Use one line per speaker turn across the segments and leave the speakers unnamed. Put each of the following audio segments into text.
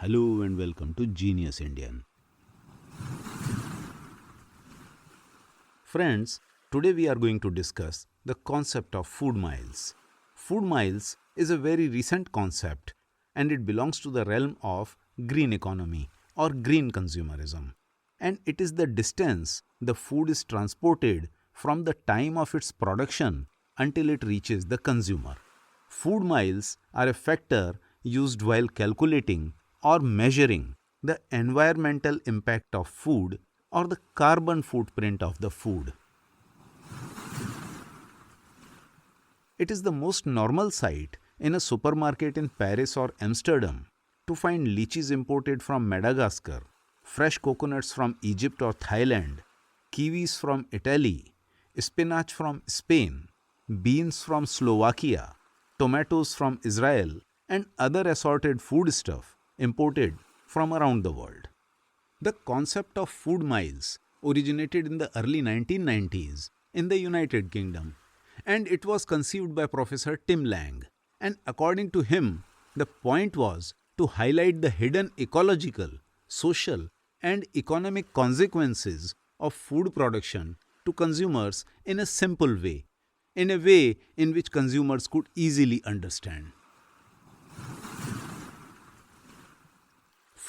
Hello and welcome to Genius Indian. Friends, today we are going to discuss the concept of food miles. Food miles is a very recent concept and it belongs to the realm of green economy or green consumerism. And it is the distance the food is transported from the time of its production until it reaches the consumer. Food miles are a factor used while calculating or measuring the environmental impact of food or the carbon footprint of the food. It is the most normal sight in a supermarket in Paris or Amsterdam to find lychees imported from Madagascar, fresh coconuts from Egypt or Thailand, kiwis from Italy, spinach from Spain, beans from Slovakia, tomatoes from Israel, and other assorted foodstuff imported from around the world. The concept of food miles originated in the early 1990s in the United Kingdom, and it was conceived by Professor Tim Lang. And according to him, the point was to highlight the hidden ecological, social, and economic consequences of food production to consumers in a simple way, in a way in which consumers could easily understand.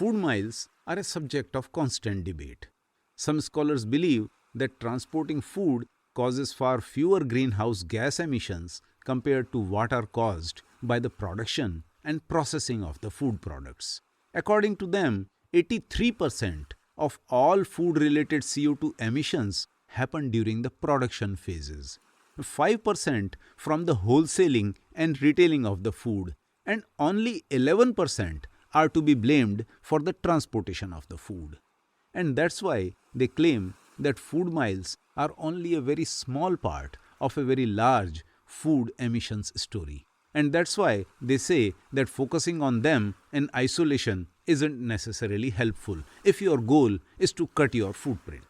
Food miles are a subject of constant debate. Some scholars believe that transporting food causes far fewer greenhouse gas emissions compared to what are caused by the production and processing of the food products. According to them, 83% of all food related CO2 emissions happen during the production phases, 5% from the wholesaling and retailing of the food, and only 11% are to be blamed for the transportation of the food. And that's why they claim that food miles are only a very small part of a very large food emissions story. And that's why they say that focusing on them in isolation isn't necessarily helpful if your goal is to cut your footprint.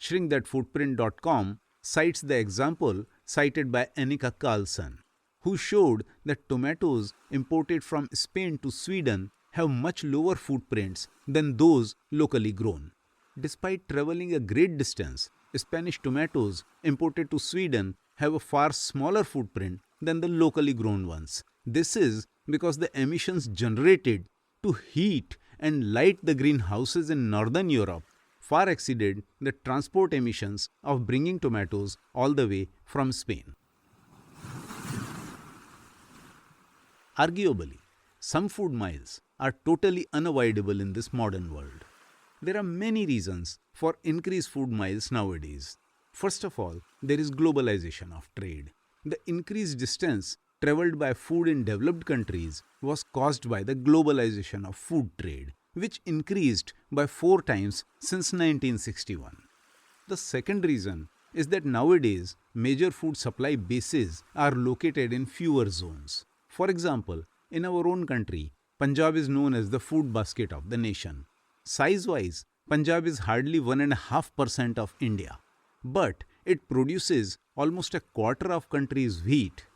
ShrinkThatFootprint.com cites the example cited by Annika Carlson, who showed that tomatoes imported from Spain to Sweden have much lower footprints than those locally grown. Despite traveling a great distance, Spanish tomatoes imported to Sweden have a far smaller footprint than the locally grown ones. This is because the emissions generated to heat and light the greenhouses in northern Europe far exceeded the transport emissions of bringing tomatoes all the way from Spain. Arguably, some food miles are totally unavoidable in this modern world. There are many reasons for increased food miles nowadays. First of all, there is globalization of trade. The increased distance traveled by food in developed countries was caused by the globalization of food trade, which increased by 4 times since 1961. The second reason is that nowadays major food supply bases are located in fewer zones. For example, in our own country, Punjab is known as the food basket of the nation. Size-wise, Punjab is hardly 1.5% of India, but it produces almost a quarter of country's wheat,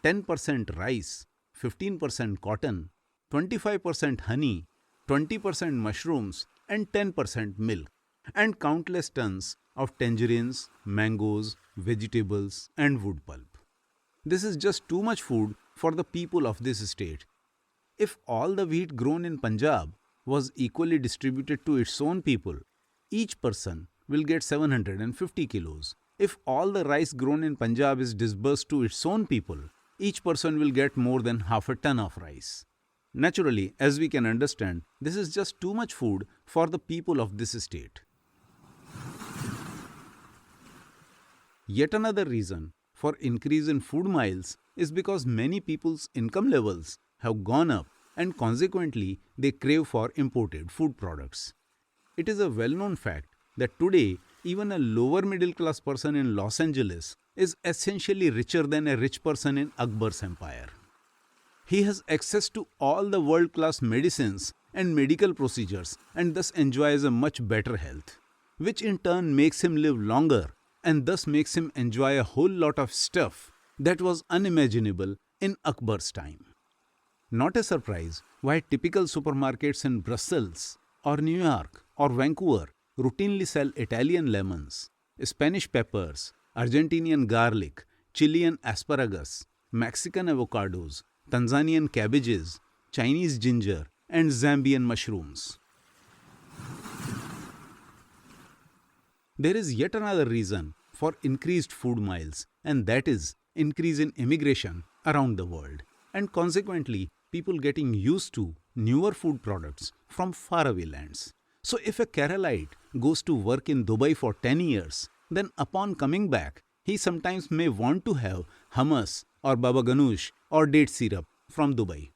10% rice, 15% cotton, 25% honey, 20% mushrooms, and 10% milk, and countless tons of tangerines, mangoes, vegetables, and wood pulp. This is just too much food for the people of this state. If all the wheat grown in Punjab was equally distributed to its own people, each person will get 750 kilos. If all the rice grown in Punjab is disbursed to its own people, each person will get more than half a ton of rice. Naturally, as we can understand, this is just too much food for the people of this state. Yet another reason for increase in food miles is because many people's income levels have gone up and consequently they crave for imported food products. It is a well-known fact that today even a lower middle class person in Los Angeles is essentially richer than a rich person in Akbar's empire. He has access to all the world-class medicines and medical procedures and thus enjoys a much better health, which in turn makes him live longer and thus makes him enjoy a whole lot of stuff that was unimaginable in Akbar's time. Not a surprise why typical supermarkets in Brussels or New York or Vancouver routinely sell Italian lemons, Spanish peppers, Argentinian garlic, Chilean asparagus, Mexican avocados, Tanzanian cabbages, Chinese ginger, and Zambian mushrooms. There is yet another reason for increased food miles, and that is increase in immigration around the world, and consequently people getting used to newer food products from faraway lands. So if a Keralite goes to work in Dubai for 10 years, then upon coming back, he sometimes may want to have hummus or baba ganoush or date syrup from Dubai.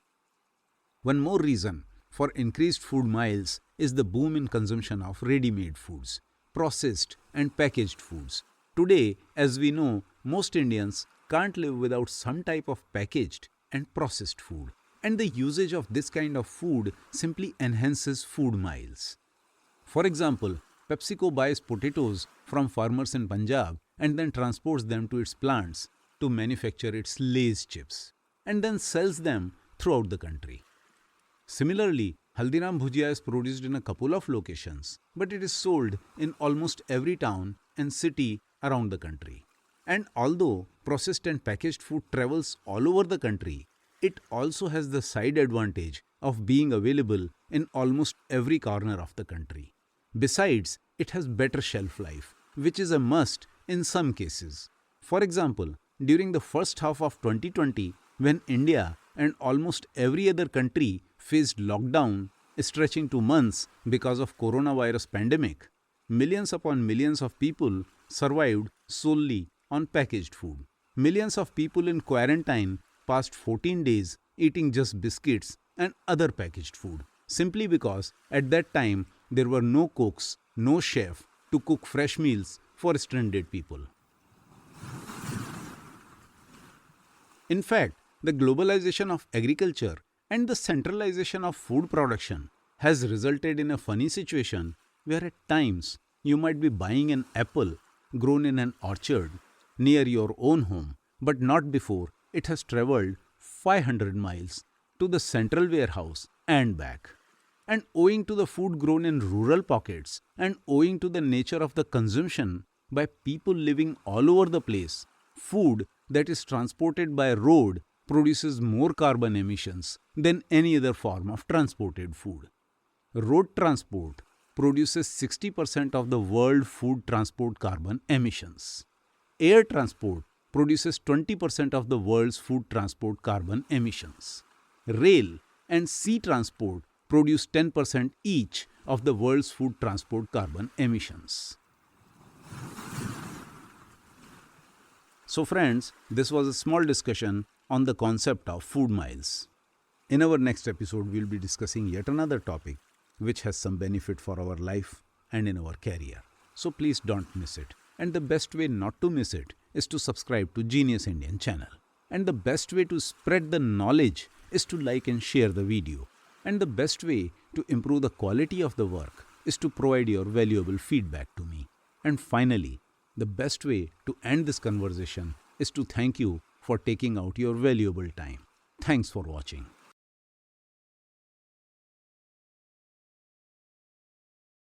One more reason for increased food miles is the boom in consumption of ready-made foods, processed and packaged foods. Today, as we know, most Indians can't live without some type of packaged and processed food. And the usage of this kind of food simply enhances food miles. For example, PepsiCo buys potatoes from farmers in Punjab and then transports them to its plants to manufacture its Lay's chips and then sells them throughout the country. Similarly, Haldiram Bhujia is produced in a couple of locations, but it is sold in almost every town and city around the country. And although processed and packaged food travels all over the country, it also has the side advantage of being available in almost every corner of the country. Besides, it has better shelf life, which is a must in some cases. For example, during the first half of 2020, when India and almost every other country faced lockdown stretching to months because of coronavirus pandemic, millions upon millions of people survived solely on packaged food. Millions of people in quarantine passed 14 days eating just biscuits and other packaged food, simply because at that time there were no cooks, no chef to cook fresh meals for stranded people. In fact, the globalization of agriculture and the centralization of food production has resulted in a funny situation where at times you might be buying an apple grown in an orchard near your own home, but not before it has traveled 500 miles to the central warehouse and back. And owing to the food grown in rural pockets and owing to the nature of the consumption by people living all over the place, food that is transported by road produces more carbon emissions than any other form of transported food. Road transport produces 60% of the world food transport carbon emissions. Air transport produces 20% of the world's food transport carbon emissions. Rail and sea transport produce 10% each of the world's food transport carbon emissions. So friends, this was a small discussion on the concept of food miles. In our next episode, we will be discussing yet another topic which has some benefit for our life and in our career. So please don't miss it. And the best way not to miss it is to subscribe to Genius Indian channel. And the best way to spread the knowledge is to like and share the video. And the best way to improve the quality of the work is to provide your valuable feedback to me. And finally, the best way to end this conversation is to thank you for taking out your valuable time. Thanks for watching.